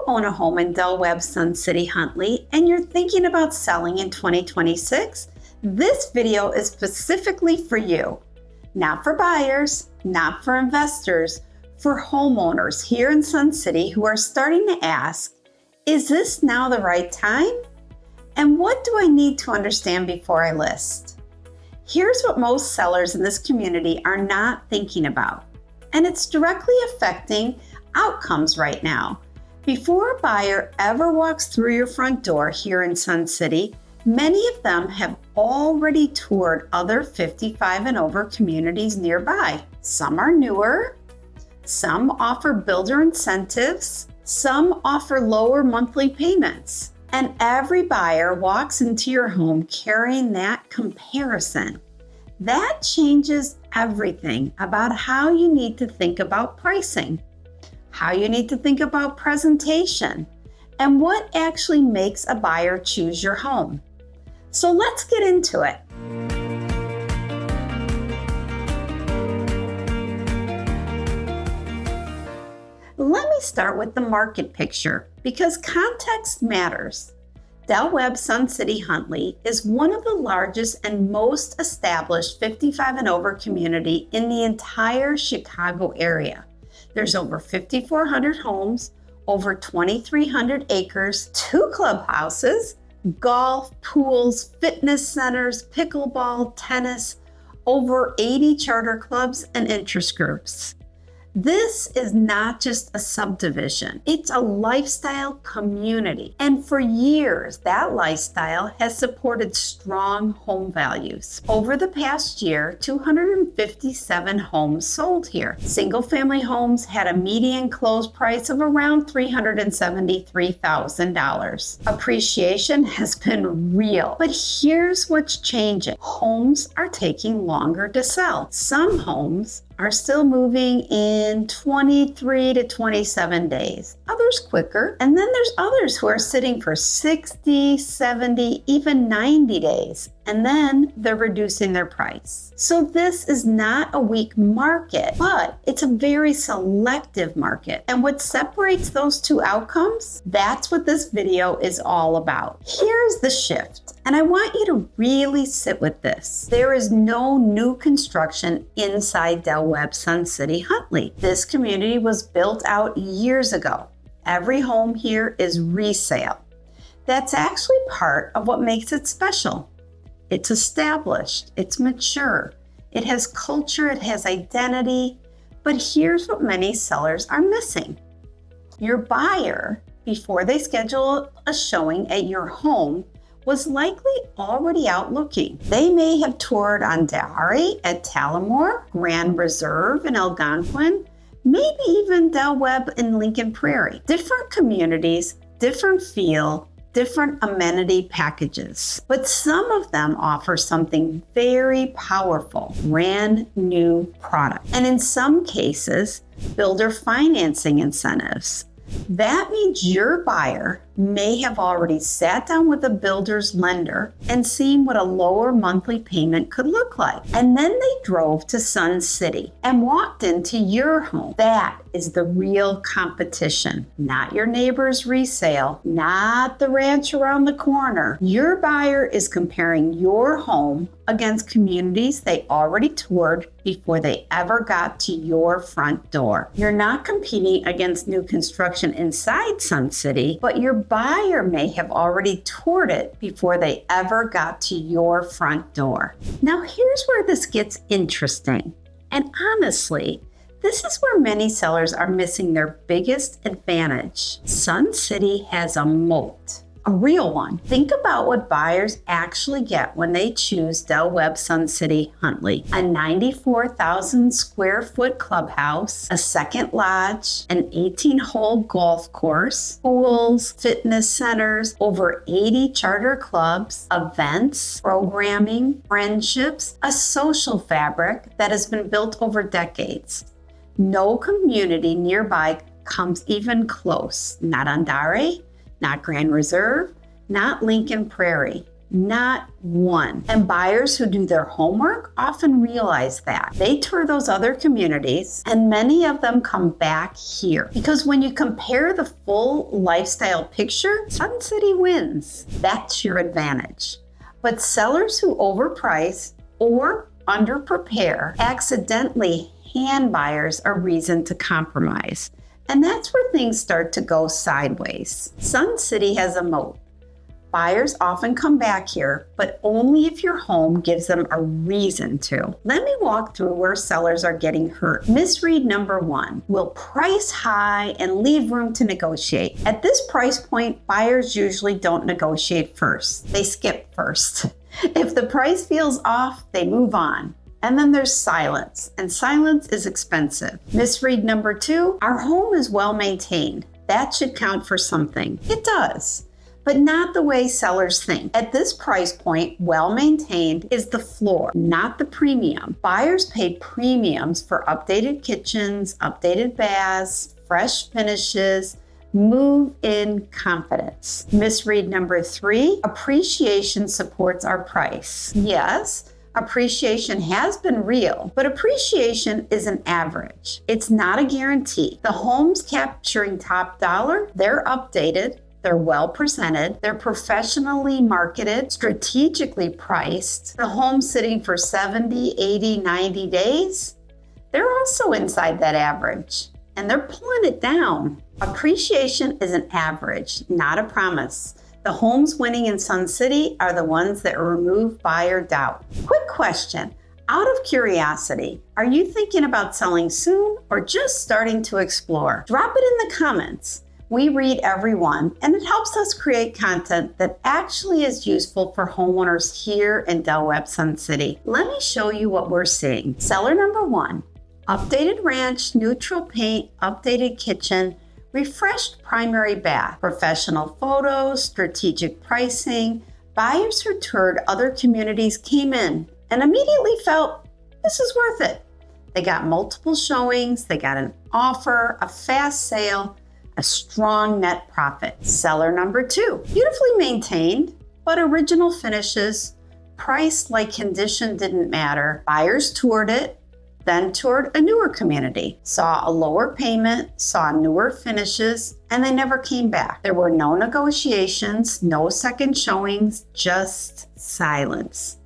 own a home in Webb Sun City Huntley and you're thinking about selling in 2026, this video is specifically for you. Not for buyers, not for investors, for homeowners here in Sun City who are starting to ask, is this now the right time? And what do I need to understand before I list? Here's what most sellers in this community are not thinking about, and it's directly affecting outcomes right now. Before a buyer ever walks through your front door here in Sun City, many of them have already toured other 55 and over communities nearby. Some are newer, some offer builder incentives, some offer lower monthly payments. And every buyer walks into your home carrying that comparison. That changes everything about how you need to think about pricing, how you need to think about presentation, and what actually makes a buyer choose your home. So let's get into it. Let me start with the market picture because context matters. Webb Sun City Huntley is one of the largest and most established 55 and over community in the entire Chicago area. There's over 5,400 homes, over 2,300 acres, 2 clubhouses, golf, pools, fitness centers, pickleball, tennis, over 80 charter clubs and interest groups. This is not just a subdivision, it's a lifestyle community. And for years, that lifestyle has supported strong home values. Over the past year, 257 homes sold here. Single-family homes had a median close price of around $373,000. Appreciation has been real, but here's what's changing. Homes are taking longer to sell. Some homes are still moving in 23 to 27 days, others quicker. And then there's others who are sitting for 60, 70, even 90 days. And then they're reducing their price. So this is not a weak market, but it's a very selective market. And what separates those two outcomes, that's what this video is all about. Here's the shift. And I want you to really sit with this. There is no new construction inside Webb Sun City Huntley. This community was built out years ago. Every home here is resale. That's actually part of what makes it special. It's established, it's mature, it has culture, it has identity. But here's what many sellers are missing. Your buyer, before they schedule a showing at your home, was likely already out looking. They may have toured Ondari at Talamore, Grand Reserve in Algonquin, maybe even Webb in Lincoln Prairie. Different communities, different feel, different amenity packages. But some of them offer something very powerful, brand new product. And in some cases, builder financing incentives. That means your buyer may have already sat down with a builder's lender and seen what a lower monthly payment could look like. And then they drove to Sun City and walked into your home. That is the real competition, not your neighbor's resale, not the ranch around the corner. Your buyer is comparing your home against communities they already toured before they ever got to your front door. You're not competing against new construction inside Sun City, but your buyer may have already toured it before they ever got to your front door. Now here's where this gets interesting. And honestly, this is where many sellers are missing their biggest advantage. Sun City has a moat. A real one. Think about what buyers actually get when they choose Webb Sun City Huntley. A 94,000 square foot clubhouse, a second lodge, an 18-hole golf course, pools, fitness centers, over 80 charter clubs, events, programming, friendships, a social fabric that has been built over decades. No community nearby comes even close. Not Ondari, not Grand Reserve, not Lincoln Prairie. not one. And buyers who do their homework often realize that. They tour those other communities, and many of them come back here. Because when you compare the full lifestyle picture, Sun City wins. That's your advantage. But sellers who overprice or underprepare accidentally hand buyers a reason to compromise. And that's where things start to go sideways. Sun City has a moat. Buyers often come back here, but only if your home gives them a reason to. Let me walk through where sellers are getting hurt. Misread number 1, will price high and leave room to negotiate. At this price point, buyers usually don't negotiate first. They skip first. If the price feels off, they move on. And then there's silence, and silence is expensive. Misread number 2, our home is well maintained. That should count for something. It does, but not the way sellers think. At this price point, well maintained is the floor, not the premium. Buyers pay premiums for updated kitchens, updated baths, fresh finishes, move-in confidence. Misread number 3, appreciation supports our price. Yes, appreciation has been real, but appreciation is an average. It's not a guarantee. The homes capturing top dollar, they're updated, they're well presented, they're professionally marketed, strategically priced. The homes sitting for 70, 80, 90 days, they're also inside that average, and they're pulling it down. Appreciation is an average, not a promise. The homes winning in Sun City are the ones that remove buyer doubt. Quick question, out of curiosity, are you thinking about selling soon or just starting to explore? Drop it in the comments. We read everyone, and it helps us create content that actually is useful for homeowners here in Webb Sun City. Let me show you what we're seeing. Seller number 1, updated ranch, neutral paint, updated kitchen, refreshed primary bath, professional photos, strategic pricing. Buyers who toured other communities came in and immediately felt this is worth it. They got multiple showings, they got an offer, a fast sale, a strong net profit. Seller number 2, beautifully maintained, but original finishes, priced like condition didn't matter. Buyers toured it, then toured a newer community, saw a lower payment, saw newer finishes, and they never came back. There were no negotiations, no second showings, just silence.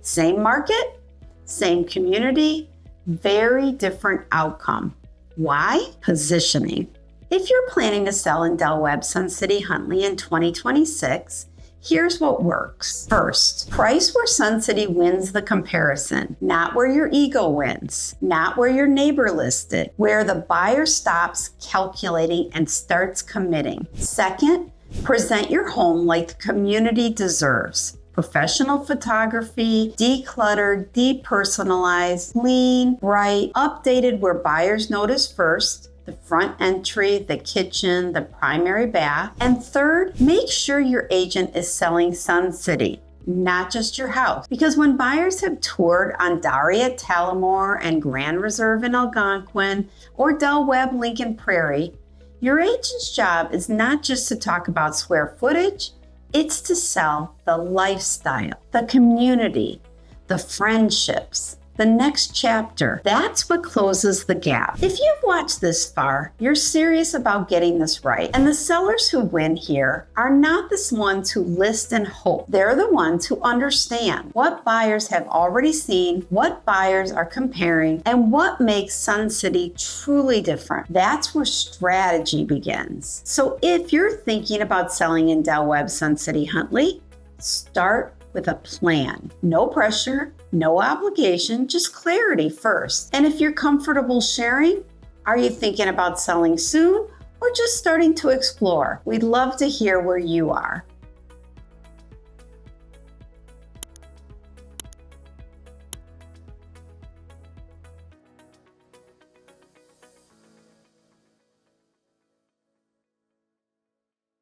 Same market, same community, very different outcome. Why? Positioning. If you're planning to sell in Webb Sun City Huntley in 2026, here's what works. First, price where Sun City wins the comparison, not where your ego wins, not where your neighbor listed, where the buyer stops calculating and starts committing. Second, present your home like the community deserves. Professional photography, decluttered, depersonalized, clean, bright, updated where buyers notice first, the front entry, the kitchen, the primary bath. And third, make sure your agent is selling Sun City, not just your house. Because when buyers have toured on Daria, Talamore, and Grand Reserve in Algonquin, or Webb Lincoln Prairie, your agent's job is not just to talk about square footage, it's to sell the lifestyle, the community, the friendships, the next chapter. That's what closes the gap. If you've watched this far, you're serious about getting this right. And the sellers who win here are not the ones who list and hope. They're the ones who understand what buyers have already seen, what buyers are comparing, and what makes Sun City truly different. That's where strategy begins. So if you're thinking about selling in Webb Sun City Huntley, start with a plan. No pressure, no obligation, just clarity first. And if you're comfortable sharing, are you thinking about selling soon or just starting to explore? We'd love to hear where you are.